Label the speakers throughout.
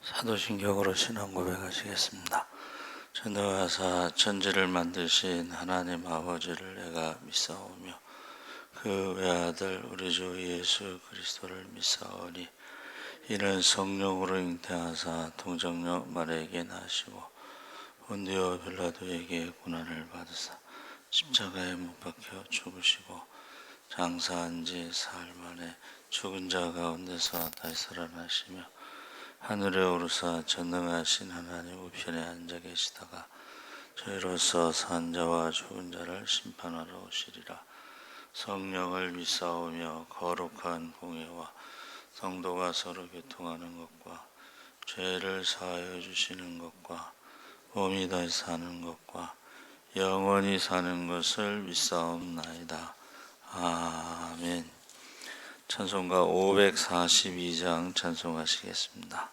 Speaker 1: 사도신경으로 신앙 고백하시겠습니다. 전능하사 천지를 만드신 하나님 아버지를 내가 믿사오며 그 외아들 우리 주 예수 그리스도를 믿사오니 이는 성령으로 잉태하사 동정녀 마리아에게 나시고 본디오 빌라도에게 고난을 받으사 십자가에 못 박혀 죽으시고 장사한 지 사흘 만에 죽은 자 가운데서 다시 살아나시며 하늘에 오르사 전능하신 하나님 우편에 앉아 계시다가 저희로서 산 자와 죽은 자를 심판하러 오시리라. 성령을 믿사오며 거룩한 공예와 성도가 서로 교통하는 것과 죄를 사하여 주시는 것과 몸이 다시 사는 것과 영원히 사는 것을 믿사옵나이다. 아멘. 찬송가 542장 찬송하시겠습니다.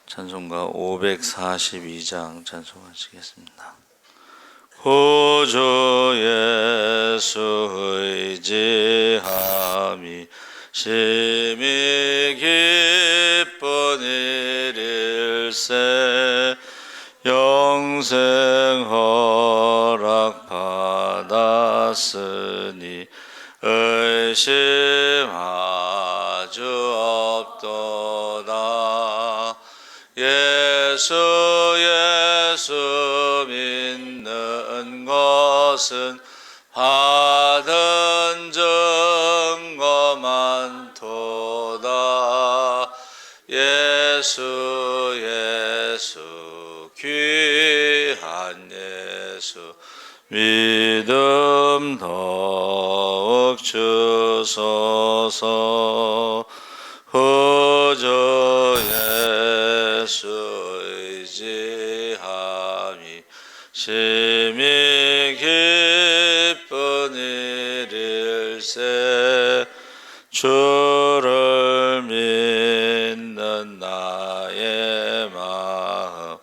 Speaker 1: 찬송가 542장 찬송하시겠습니다. 구주 예수 의지함이 심히 기쁜 일일세 영생 허락 받았으니 의심하주 없도다. 예수 믿는 것은 받은 증거 많도다. 예수 귀한 예수 믿음 더욱 주소서. 구주 예수 의지함이 심히 기쁜 일일세 주를 믿는 나의 마음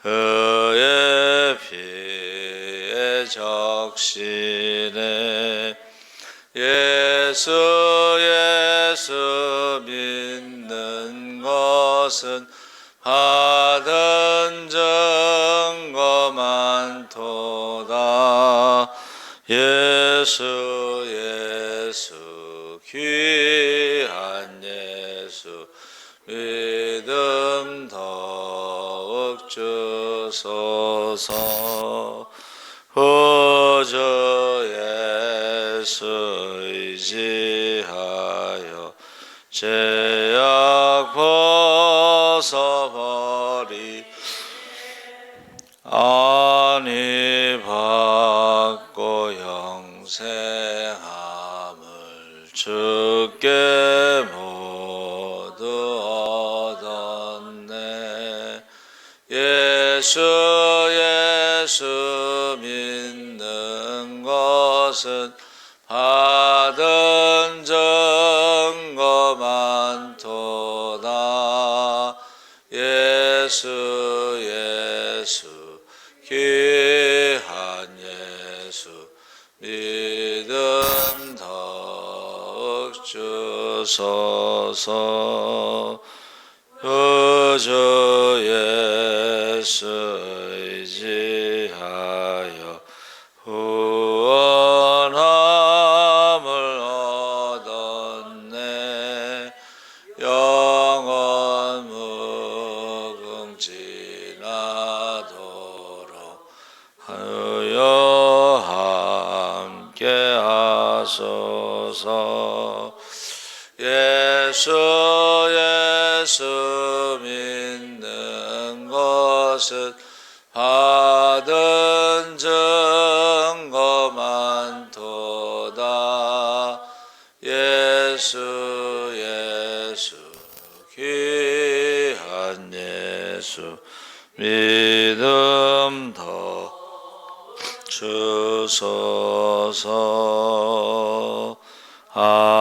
Speaker 1: 그의 피에 적시네. 예수 믿는 것은 받은 증거 많도다. 예수 귀한 예수 믿음 더욱 주소서. 구주 예수 의지하여 죄악 벗어버리 안위 받고 영생함을 주께 모두 얻었네. 예수 믿는 것은 받은 증거 많도다. 예수 귀한 예수 믿음 더욱 주소서. 구주 예수 의지하여 구원함을 얻었네. 영원 무궁지나도록 하여 함께 하소서. 예수 믿는 것은 받은 증거 많도다. 예수 귀한 예수 믿음 더 주소서. 아멘.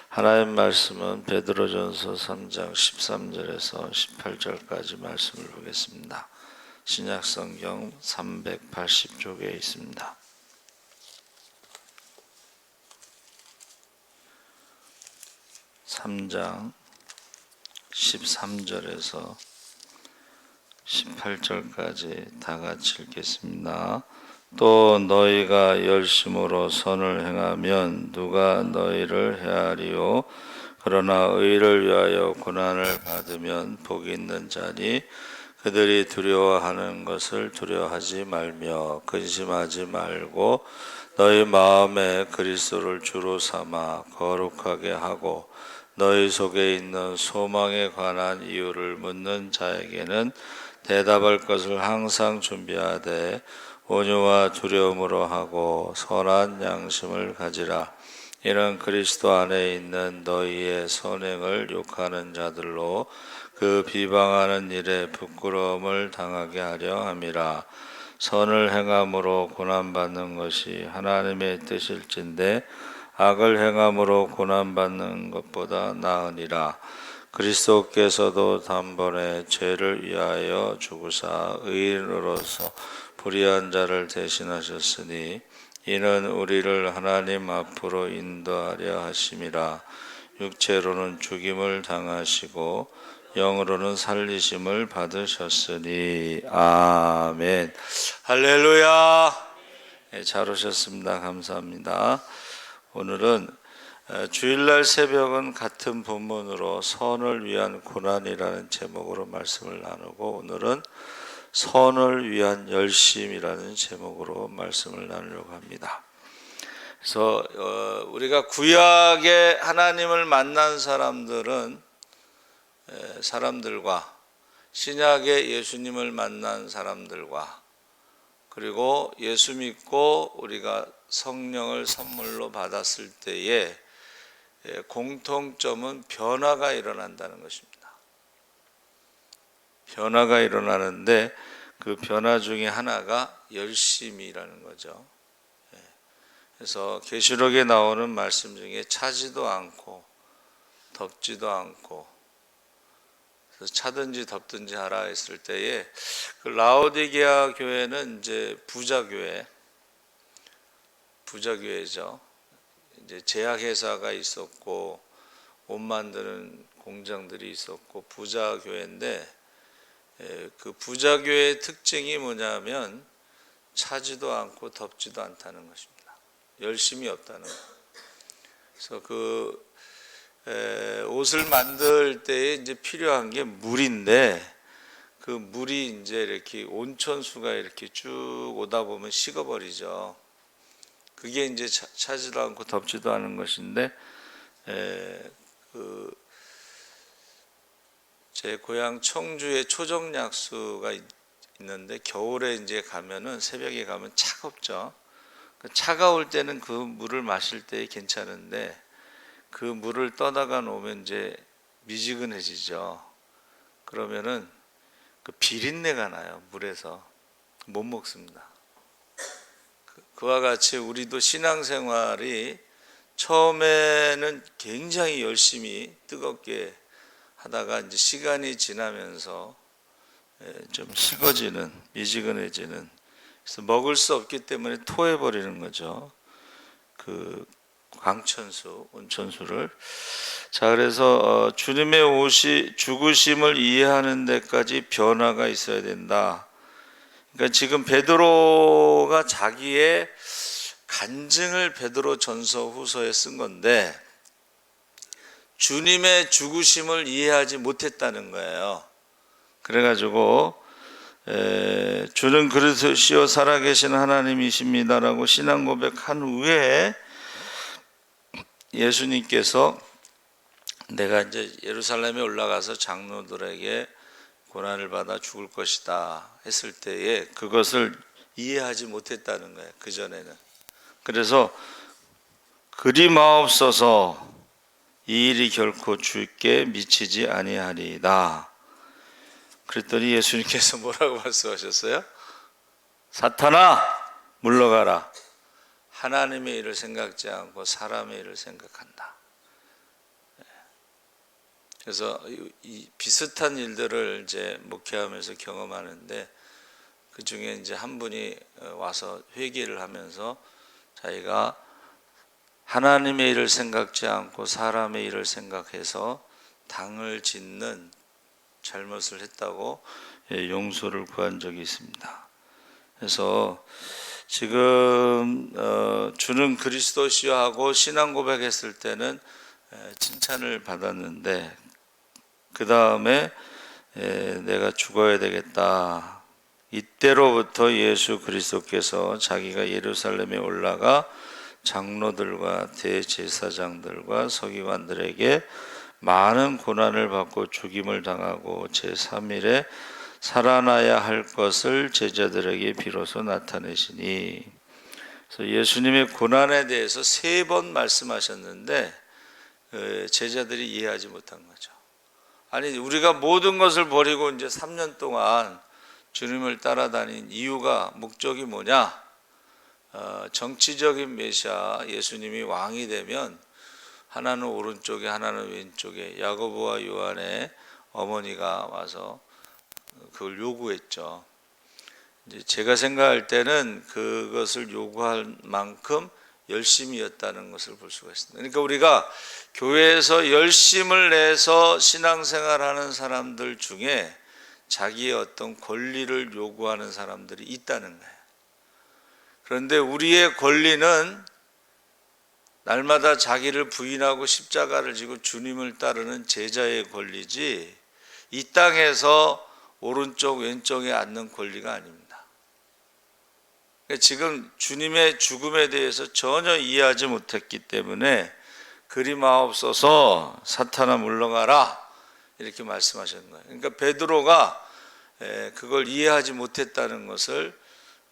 Speaker 1: 하나님 말씀은 베드로전서 3장 13절에서 18절까지 말씀을 보겠습니다. 신약성경 380쪽에 있습니다. 3장 13절에서 18절까지 다 같이 읽겠습니다. 또 너희가 열심으로 선을 행하면 누가 너희를 해하리요? 그러나 의를 위하여 고난을 받으면 복이 있는 자니 그들이 두려워하는 것을 두려워하지 말며 근심하지 말고 너희 마음에 그리스도를 주로 삼아 거룩하게 하고 너희 속에 있는 소망에 관한 이유를 묻는 자에게는 대답할 것을 항상 준비하되 온유와 두려움으로 하고 선한 양심을 가지라. 이는 그리스도 안에 있는 너희의 선행을 욕하는 자들로 그 비방하는 일에 부끄러움을 당하게 하려 함이라. 선을 행함으로 고난받는 것이 하나님의 뜻일진데 악을 행함으로 고난받는 것보다 나으니라. 그리스도께서도 단번에 죄를 위하여 죽으사 의인으로서 불의한 자를 대신하셨으니 이는 우리를 하나님 앞으로 인도하려 하심이라. 육체로는 죽임을 당하시고 영으로는 살리심을 받으셨으니. 아멘. 할렐루야. 네, 잘 오셨습니다. 감사합니다. 오늘은 주일날 새벽은 같은 본문으로 선을 위한 고난이라는 제목으로 말씀을 나누고, 오늘은 선을 위한 열심이라는 제목으로 말씀을 나누려고 합니다. 그래서 우리가 구약에 하나님을 만난 사람들과 신약에 예수님을 만난 사람들과 그리고 예수 믿고 우리가 성령을 선물로 받았을 때에 공통점은 변화가 일어난다는 것입니다. 변화가 일어나는데 그 변화 중에 하나가 열심이라는 거죠. 그래서 계시록에 나오는 말씀 중에 차지도 않고 덥지도 않고 그래서 차든지 덥든지 하라 했을 때에 그 라오디게아 교회는 이제 부자교회죠. 이제 제약회사가 있었고 옷 만드는 공장들이 있었고 부자교회인데, 그 부자교회의 특징이 뭐냐면 차지도 않고 덥지도 않다는 것입니다. 열심이 없다는 것. 그래서 옷을 만들 때에 이제 필요한 게 물인데, 그 물이 이제 이렇게 온천수가 이렇게 쭉 오다 보면 식어버리죠. 그게 이제 차지도 않고 덥지도 않은 것인데, 제 고향 청주에 초정약수가 있는데 겨울에 이제 가면은 새벽에 가면 차갑죠. 차가울 때는 그 물을 마실 때 괜찮은데 그 물을 떠다가 놓으면 이제 미지근해지죠. 그러면은 그 비린내가 나요. 물에서 못 먹습니다. 그와 같이 우리도 신앙생활이 처음에는 굉장히 열심히 뜨겁게 하다가 이제 시간이 지나면서 좀 식어지는, 미지근해지는, 그래서 먹을 수 없기 때문에 토해버리는 거죠. 그 광천수, 온천수를. 자, 그래서 주님의 죽으심을 이해하는 데까지 변화가 있어야 된다. 그러니까 지금 베드로가 자기의 간증을 베드로 전서 후서에 쓴 건데, 주님의 죽으심을 이해하지 못했다는 거예요. 그래가지고 주는 그리스도시요 살아계신 하나님이십니다라고 신앙 고백한 후에 예수님께서 내가 이제 예루살렘에 올라가서 장로들에게 고난을 받아 죽을 것이다 했을 때에 그것을 이해하지 못했다는 거예요. 그전에는. 그래서 그리 마옵소서 이 일이 결코 주께 미치지 아니하리이다. 그랬더니 예수님께서 뭐라고 말씀하셨어요? 사탄아 물러가라. 하나님의 일을 생각지 않고 사람의 일을 생각한다. 그래서 이 비슷한 일들을 이제 목회하면서 경험하는데, 그 중에 이제 한 분이 와서 회개를 하면서 자기가 하나님의 일을 생각지 않고 사람의 일을 생각해서 당을 짓는 잘못을 했다고 용서를 구한 적이 있습니다. 그래서 지금 주는 그리스도시여 하고 신앙 고백했을 때는 칭찬을 받았는데, 그 다음에 내가 죽어야 되겠다, 이때로부터 예수 그리스도께서 자기가 예루살렘에 올라가 장로들과 대제사장들과 서기관들에게 많은 고난을 받고 죽임을 당하고 제3일에 살아나야 할 것을 제자들에게 비로소 나타내시니. 그래서 예수님의 고난에 대해서 3번 말씀하셨는데 제자들이 이해하지 못한 거죠. 아니, 우리가 모든 것을 버리고 이제 3년 동안 주님을 따라다닌 이유가, 목적이 뭐냐? 정치적인 메시아 예수님이 왕이 되면 하나는 오른쪽에 하나는 왼쪽에, 야고보와 요한의 어머니가 와서 그걸 요구했죠. 이제 제가 생각할 때는 그것을 요구할 만큼 열심이었다는 것을 볼 수가 있습니다. 그러니까 우리가 교회에서 열심을 내서 신앙생활하는 사람들 중에 자기의 어떤 권리를 요구하는 사람들이 있다는 거예요. 그런데 우리의 권리는 날마다 자기를 부인하고 십자가를 지고 주님을 따르는 제자의 권리지, 이 땅에서 오른쪽 왼쪽에 앉는 권리가 아닙니다. 지금 주님의 죽음에 대해서 전혀 이해하지 못했기 때문에 그리마옵소서 사탄아 물러가라 이렇게 말씀하셨는 거예요. 그러니까 베드로가 그걸 이해하지 못했다는 것을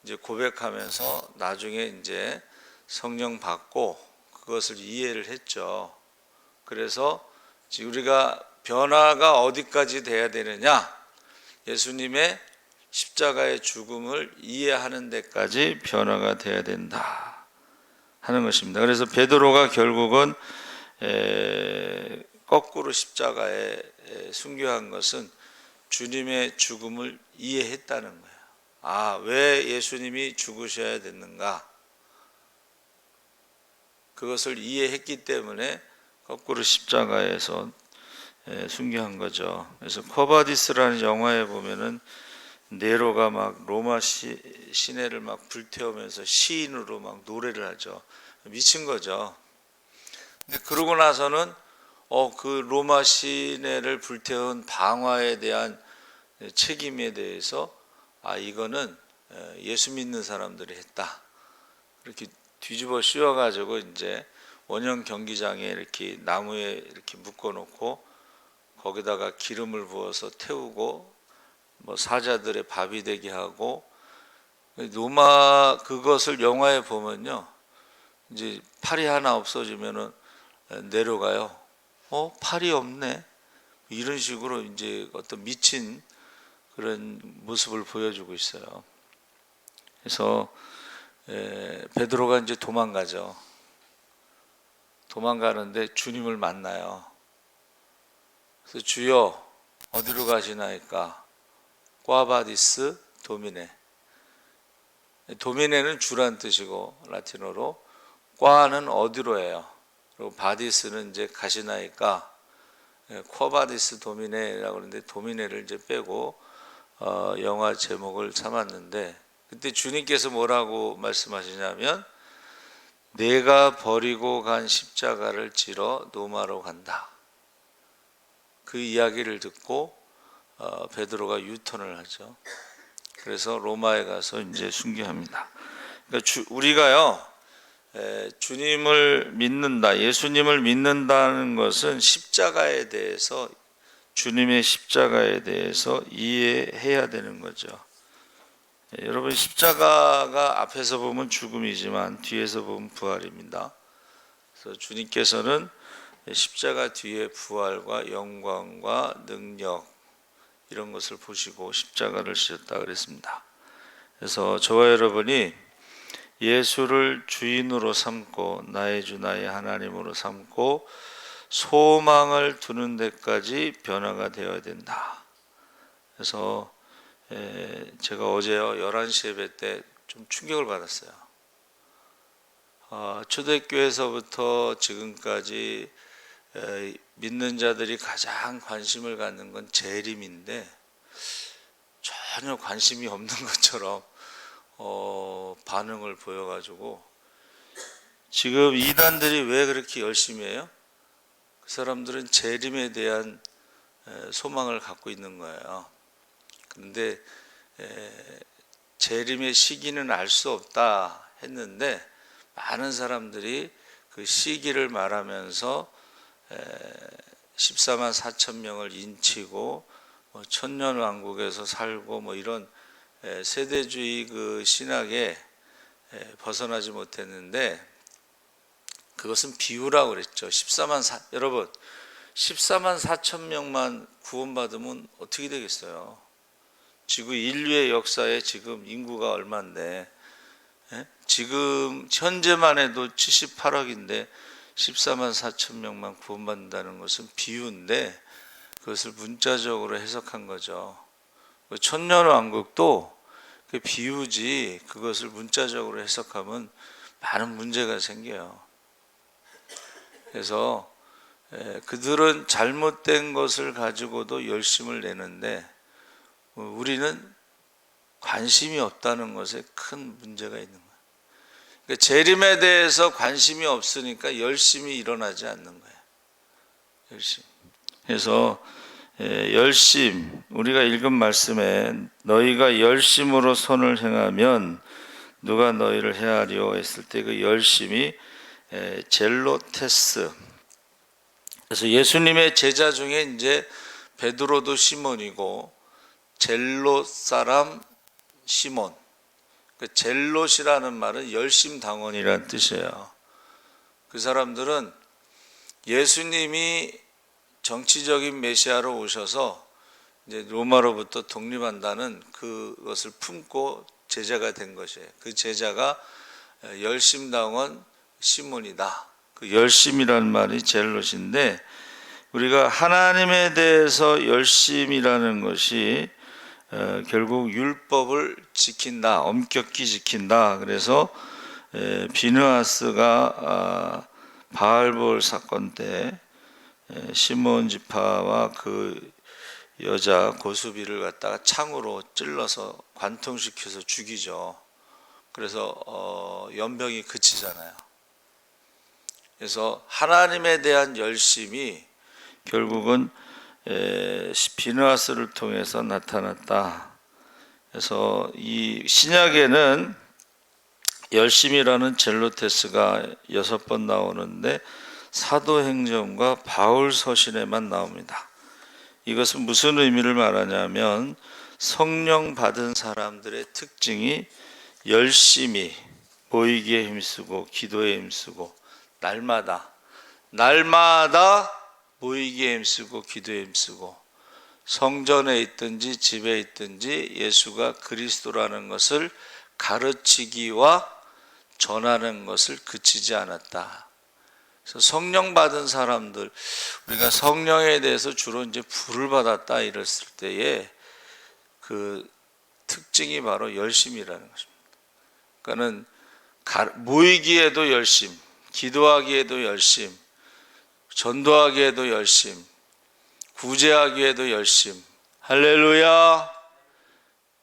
Speaker 1: 이제 고백하면서 나중에 이제 성령 받고 그것을 이해를 했죠. 그래서 우리가 변화가 어디까지 돼야 되느냐? 예수님의 십자가의 죽음을 이해하는 데까지 변화가 돼야 된다 하는 것입니다. 그래서 베드로가 결국은 거꾸로 십자가에 순교한 것은 주님의 죽음을 이해했다는 거예요. 아, 왜 예수님이 죽으셔야 됐는가? 그것을 이해했기 때문에 거꾸로 십자가에서 순교한 거죠. 그래서 코바디스라는 영화에 보면은 네로가 막 로마 시내를 막 불태우면서 시인으로 막 노래를 하죠. 미친 거죠. 근데 그러고 나서는 그 로마 시내를 불태운 방화에 대한 책임에 대해서 이거는 예수 믿는 사람들이 했다. 이렇게 뒤집어 씌워가지고 이제 원형 경기장에 이렇게 나무에 이렇게 묶어놓고 거기다가 기름을 부어서 태우고 뭐 사자들의 밥이 되게 하고, 로마 그것을 영화에 보면요, 이제 팔이 하나 없어지면은 내려가요. 팔이 없네. 이런 식으로 이제 어떤 미친 그런 모습을 보여주고 있어요. 그래서 베드로가 이제 도망가죠. 도망가는데 주님을 만나요. 그래서 주여 어디로 가시나이까? 꽈바디스 도미네. 도미네는 주란 뜻이고 라틴어로, 꽈는 어디로예요. 그리고 바디스는 이제 가시나이까 쿼바디스 도미네라고 그러는데 도미네를 이제 빼고 영화 제목을 삼았는데, 그때 주님께서 뭐라고 말씀하시냐면 내가 버리고 간 십자가를 지러 노마로 간다. 그 이야기를 듣고 베드로가 유턴을 하죠. 그래서 로마에 가서 이제 순교합니다. 그러니까 우리가요, 주님을 믿는다, 예수님을 믿는다는 것은 십자가에 대해서, 주님의 십자가에 대해서 이해해야 되는 거죠. 여러분, 십자가가 앞에서 보면 죽음이지만 뒤에서 보면 부활입니다. 그래서 주님께서는 십자가 뒤에 부활과 영광과 능력 이런 것을 보시고 십자가를 지셨다 그랬습니다. 그래서 저와 여러분이 예수를 주인으로 삼고 나의 주 나의 하나님으로 삼고 소망을 두는 데까지 변화가 되어야 된다. 그래서 제가 어제요 11시 예배 때 좀 충격을 받았어요. 초대교회에서부터 지금까지 믿는 자들이 가장 관심을 갖는 건 재림인데 전혀 관심이 없는 것처럼 반응을 보여가지고, 지금 이단들이 왜 그렇게 열심히 해요? 그 사람들은 재림에 대한 소망을 갖고 있는 거예요. 그런데 재림의 시기는 알 수 없다 했는데, 많은 사람들이 그 시기를 말하면서 14만 4천 명을 인치고 천년 왕국에서 살고 이런 세대주의 그 신학에 벗어나지 못했는데, 그것은 비유라고 그랬죠. 여러분 14만 4천 명만 구원받으면 어떻게 되겠어요? 지구 인류의 역사에 지금 인구가 얼마인데, 지금 현재만 해도 78억인데 14만 4천 명만 구원받는다는 것은 비유인데, 그것을 문자적으로 해석한 거죠. 천년왕국도 그 비유지, 그것을 문자적으로 해석하면 많은 문제가 생겨요. 그래서 그들은 잘못된 것을 가지고도 열심을 내는데, 우리는 관심이 없다는 것에 큰 문제가 있는 거예요. 그러니까 재림에 대해서 관심이 없으니까 열심히 일어나지 않는 거예요. 열심. 그래서 열심, 우리가 읽은 말씀에 너희가 열심으로 선을 행하면 누가 너희를 해하리오 했을 때 그 열심이 젤로테스. 그래서 예수님의 제자 중에 이제 베드로도 시몬이고 젤롯 사람 시몬. 그 젤롯이라는 말은 열심당원이라는 뜻이에요. 그 사람들은 예수님이 정치적인 메시아로 오셔서 이제 로마로부터 독립한다는 그것을 품고 제자가 된 것이에요. 그 제자가 열심당원 시몬이다. 그 열심이라는 말이 젤롯인데, 우리가 하나님에 대해서 열심이라는 것이 결국 율법을 지킨다, 엄격히 지킨다. 그래서 비느하스가 바알볼 사건 때 시몬 지파와 그 여자 고수비를 갖다가 창으로 찔러서 관통시켜서 죽이죠. 그래서 연병이 그치잖아요. 그래서 하나님에 대한 열심이 결국은 비느하스를 통해서 나타났다. 그래서 이 신약에는 열심이라는 젤로테스가 6번 나오는데 사도행전과 바울서신에만 나옵니다. 이것은 무슨 의미를 말하냐면, 성령 받은 사람들의 특징이 열심히 모이기에 힘쓰고 기도에 힘쓰고 날마다 모이기에 힘쓰고 기도에 힘쓰고, 성전에 있든지 집에 있든지 예수가 그리스도라는 것을 가르치기와 전하는 것을 그치지 않았다. 그래서 성령 받은 사람들, 우리가 성령에 대해서 주로 이제 불을 받았다 이랬을 때에 그 특징이 바로 열심이라는 것입니다. 그러니까는 모이기에도 열심, 기도하기에도 열심, 전도하기에도 열심, 구제하기에도 열심. 할렐루야.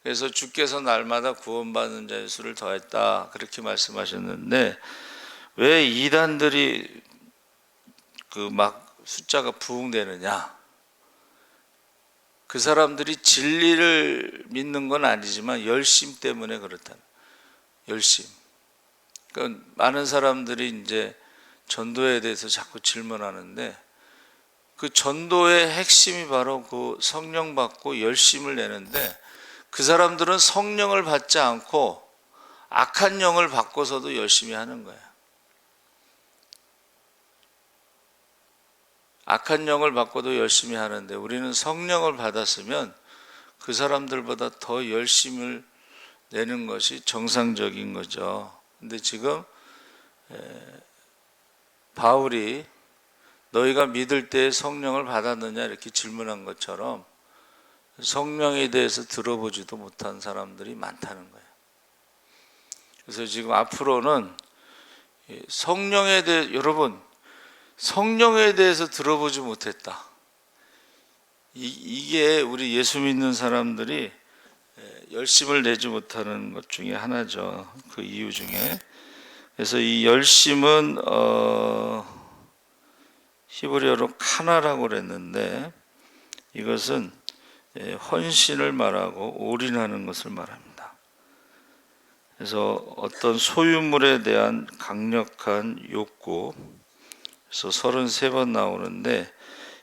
Speaker 1: 그래서 주께서 날마다 구원받는 자의 수를 더했다, 그렇게 말씀하셨는데, 왜 이단들이 그 막 숫자가 부흥되느냐? 그 사람들이 진리를 믿는 건 아니지만 열심 때문에 그렇다. 열심. 그러니까 많은 사람들이 이제 전도에 대해서 자꾸 질문하는데, 그 전도의 핵심이 바로 그 성령 받고 열심을 내는데, 그 사람들은 성령을 받지 않고 악한 영을 받고서도 열심히 하는 거예요. 악한 영을 받고도 열심히 하는데, 우리는 성령을 받았으면 그 사람들보다 더 열심을 내는 것이 정상적인 거죠. 근데 지금 바울이 너희가 믿을 때 성령을 받았느냐 이렇게 질문한 것처럼, 성령에 대해서 들어보지도 못한 사람들이 많다는 거예요. 그래서 지금 앞으로는 성령에 대해, 여러분, 성령에 대해서 들어보지 못했다. 이게 우리 예수 믿는 사람들이 열심을 내지 못하는 것 중에 하나죠. 그 이유 중에. 그래서 이 열심은 히브리어로 카나라고 그랬는데, 이것은 헌신을 말하고 올인하는 것을 말합니다. 그래서 어떤 소유물에 대한 강력한 욕구, 그래서 33번 나오는데,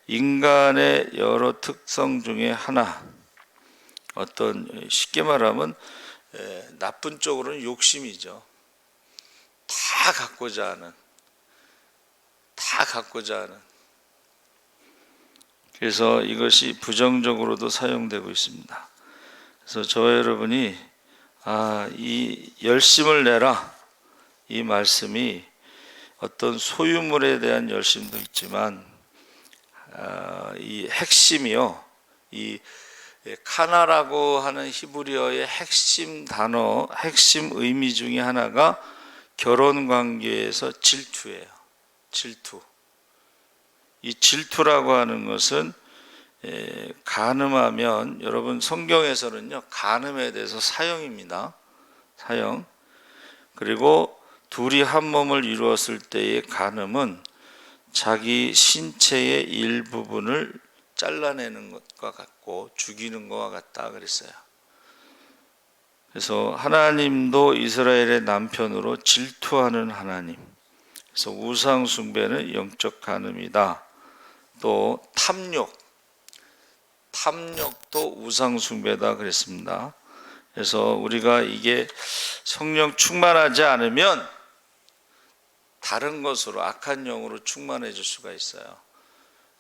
Speaker 1: 인간의 여러 특성 중에 하나, 어떤 쉽게 말하면 나쁜 쪽으로는 욕심이죠. 다 갖고자 하는. 그래서 이것이 부정적으로도 사용되고 있습니다. 그래서 저와 여러분이 이 열심을 내라, 이 말씀이 어떤 소유물에 대한 열심도 있지만 이 핵심이요, 이 카나라고 하는 히브리어의 핵심 단어, 핵심 의미 중에 하나가 결혼 관계에서 질투예요. 질투. 이 질투라고 하는 것은 간음하면, 여러분 성경에서는요, 간음에 대해서 사형입니다. 사형. 그리고 둘이 한 몸을 이루었을 때의 간음은 자기 신체의 일부분을 잘라내는 것과 같고 죽이는 것과 같다 그랬어요. 그래서 하나님도 이스라엘의 남편으로 질투하는 하나님. 그래서 우상 숭배는 영적 간음이다. 또 탐욕도 우상 숭배다 그랬습니다. 그래서 우리가 이게 성령 충만하지 않으면 다른 것으로, 악한 영으로 충만해질 수가 있어요.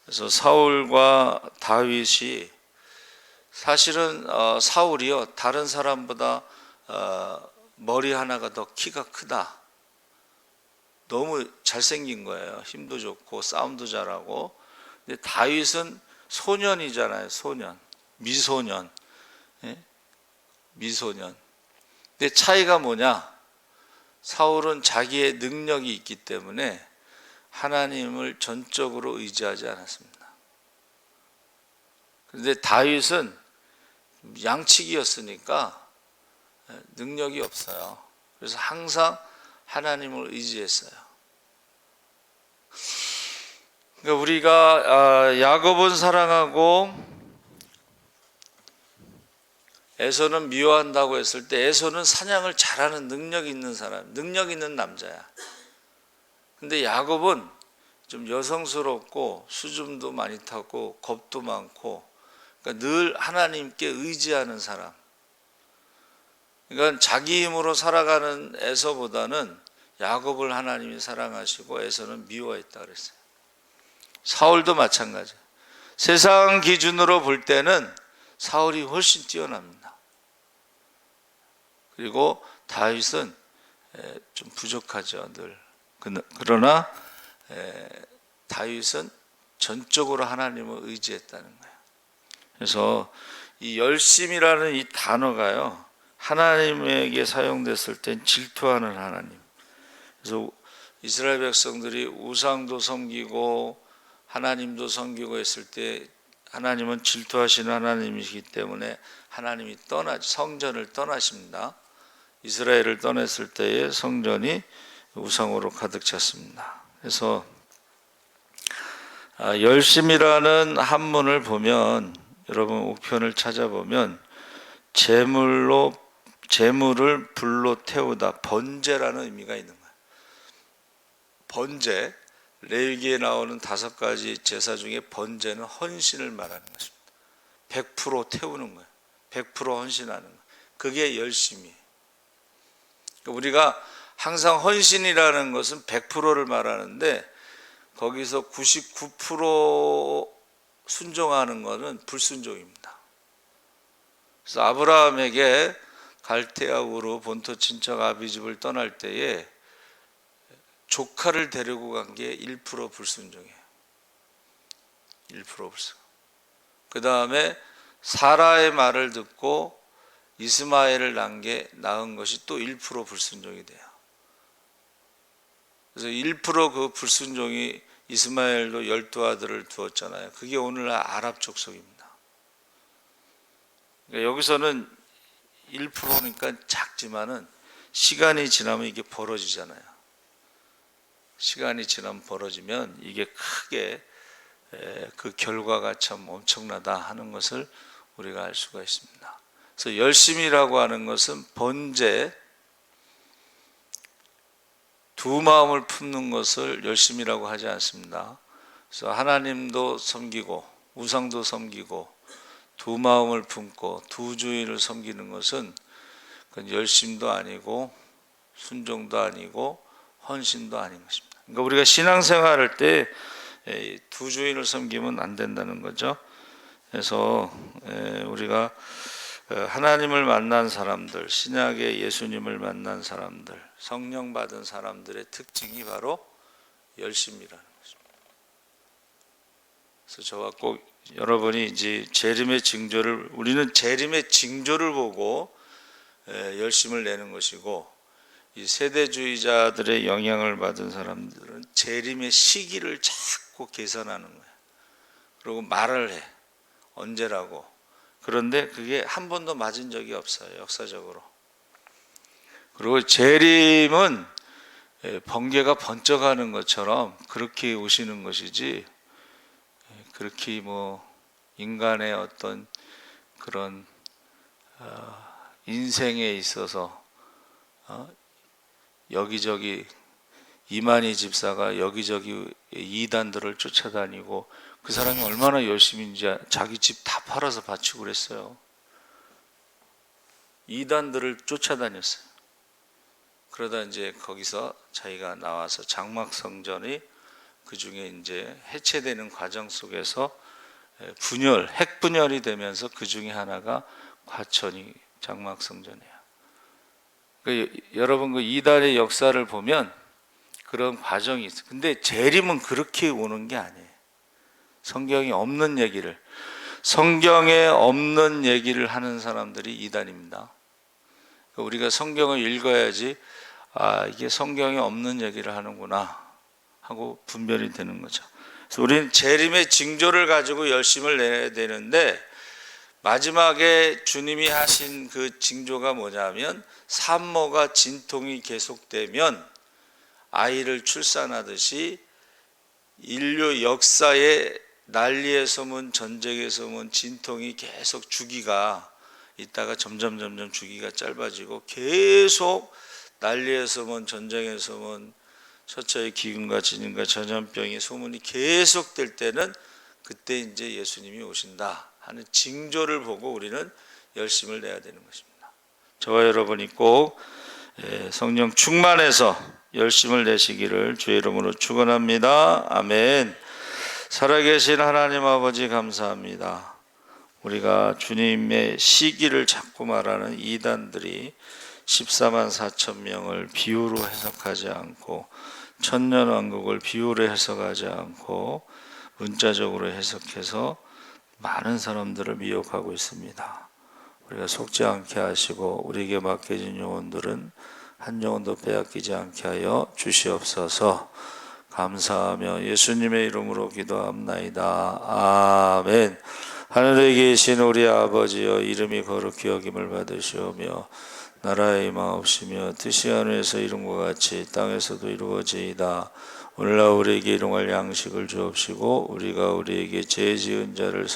Speaker 1: 그래서 사울과 다윗이, 사실은 사울이요, 다른 사람보다 머리 하나가 더 키가 크다. 너무 잘생긴 거예요. 힘도 좋고 싸움도 잘하고. 근데 다윗은 소년이잖아요. 소년, 미소년. 미소년. 근데 차이가 뭐냐? 사울은 자기의 능력이 있기 때문에 하나님을 전적으로 의지하지 않았습니다. 그런데 다윗은 양치기였으니까 능력이 없어요. 그래서 항상 하나님을 의지했어요. 그러니까 우리가 야곱은 사랑하고 에서는 미워한다고 했을 때, 에서는 사냥을 잘하는 능력이 있는 사람, 능력 있는 남자야. 근데 야곱은 좀 여성스럽고 수줍음도 많이 타고 겁도 많고, 그러니까 늘 하나님께 의지하는 사람. 그러니까 자기 힘으로 살아가는 에서보다는 야곱을 하나님이 사랑하시고 에서는 미워했다 그랬어요. 사울도 마찬가지. 세상 기준으로 볼 때는 사울이 훨씬 뛰어납니다. 그리고 다윗은 좀 부족하죠, 늘. 그러나 다윗은 전적으로 하나님을 의지했다는 거예요. 그래서 이 열심이라는 이 단어가요, 하나님에게 사용됐을 땐 질투하는 하나님. 그래서 이스라엘 백성들이 우상도 섬기고 하나님도 섬기고 했을 때, 하나님은 질투하시는 하나님이시기 때문에 하나님이 성전을 떠나십니다. 이스라엘을 떠났을 때의 성전이 우상으로 가득 찼습니다. 그래서 열심이라는 한문을 보면, 여러분 옥편을 찾아보면 재물을 불로 태우다, 번제라는 의미가 있는 거예요. 번제, 레위기에 나오는 5가지 제사 중에 번제는 헌신을 말하는 것입니다. 100% 태우는 거예요. 100% 헌신하는 거예요. 그게 열심이에요. 우리가 항상 헌신이라는 것은 100%를 말하는데, 거기서 99% 순종하는 것은 불순종입니다. 그래서 아브라함에게 갈대아 우르 본토 친척 아비집을 떠날 때에 조카를 데리고 간 게 1% 불순종이에요. 1% 불순종. 그 다음에 사라의 말을 듣고 이스마엘을 낳은 것이 또 1% 불순종이 돼요. 그래서 1% 그 불순종이 이스마엘도 12아들을 두었잖아요. 그게 오늘날 아랍 족속입니다. 그러니까 여기서는 1%니까 작지만은 시간이 지나면 이게 벌어지잖아요. 시간이 지나면 벌어지면 이게 크게 그 결과가 참 엄청나다 하는 것을 우리가 알 수가 있습니다. 그래서 열심이라고 하는 것은 번제, 두 마음을 품는 것을 열심이라고 하지 않습니다. 그래서 하나님도 섬기고 우상도 섬기고 두 마음을 품고 두 주인을 섬기는 것은 그건 열심도 아니고 순종도 아니고 헌신도 아닌 것입니다. 그러니까 우리가 신앙생활할 때 두 주인을 섬기면 안 된다는 거죠. 그래서 우리가 하나님을 만난 사람들, 신약의 예수님을 만난 사람들, 성령 받은 사람들의 특징이 바로 열심이라는 것입니다. 그래서 저와 꼭 여러분이 이제 재림의 징조를, 우리는 재림의 징조를 보고 열심을 내는 것이고, 이 세대주의자들의 영향을 받은 사람들은 재림의 시기를 자꾸 계산하는 거예요. 그리고 말을 해. 언제라고. 그런데 그게 한 번도 맞은 적이 없어요, 역사적으로. 그리고 재림은 번개가 번쩍하는 것처럼 그렇게 오시는 것이지, 그렇게 뭐 인간의 어떤 그런 인생에 있어서 여기저기 이만희 집사가 여기저기 이단들을 쫓아다니고 그 사람이 얼마나 열심인지 자기 집 다 팔아서 바치고 그랬어요. 이단들을 쫓아다녔어요. 그러다 이제 거기서 자기가 나와서 장막성전이 그 중에 이제 해체되는 과정 속에서 핵분열이 되면서 그 중에 하나가 과천이 장막성전이에요. 그러니까 여러분 그 이단의 역사를 보면 그런 과정이 있어요. 근데 재림은 그렇게 오는 게 아니에요. 성경에 없는 얘기를 하는 사람들이 이단입니다. 그러니까 우리가 성경을 읽어야지 이게 성경에 없는 얘기를 하는구나 하고 분별이 되는 거죠. 그래서 우리는 재림의 징조를 가지고 열심을 내야 되는데, 마지막에 주님이 하신 그 징조가 뭐냐면 산모가 진통이 계속되면 아이를 출산하듯이 인류 역사에 난리의 소문, 전쟁의 소문, 진통이 계속 주기가 있다가 점점 주기가 짧아지고 계속 난리의 소문, 전쟁의 소문, 처처의 기근과 지진과 전염병의 소문이 계속될 때는 그때 이제 예수님이 오신다 하는 징조를 보고 우리는 열심을 내야 되는 것입니다. 저와 여러분이 꼭 성령 충만해서 열심을 내시기를 주의 이름으로 축원합니다. 아멘. 살아계신 하나님 아버지 감사합니다. 우리가 주님의 시기를 자꾸 말하는 이단들이 14만 4천 명을 비유로 해석하지 않고 천년왕국을 비유로 해석하지 않고 문자적으로 해석해서 많은 사람들을 미혹하고 있습니다. 우리가 속지 않게 하시고 우리에게 맡겨진 영혼들은 한 영혼도 빼앗기지 않게 하여 주시옵소서. 감사하며 예수님의 이름으로 기도합나이다. 아멘. 하늘에 계신 우리 아버지여, 이름이 거룩히 여김을 받으시오며 나라의 임하옵시며 뜻이 하늘에서 이룬 것 같이 땅에서도 이루어지이다. 오늘날 우리에게 일용할 양식을 주옵시고 우리가 우리에게 죄 지은 자를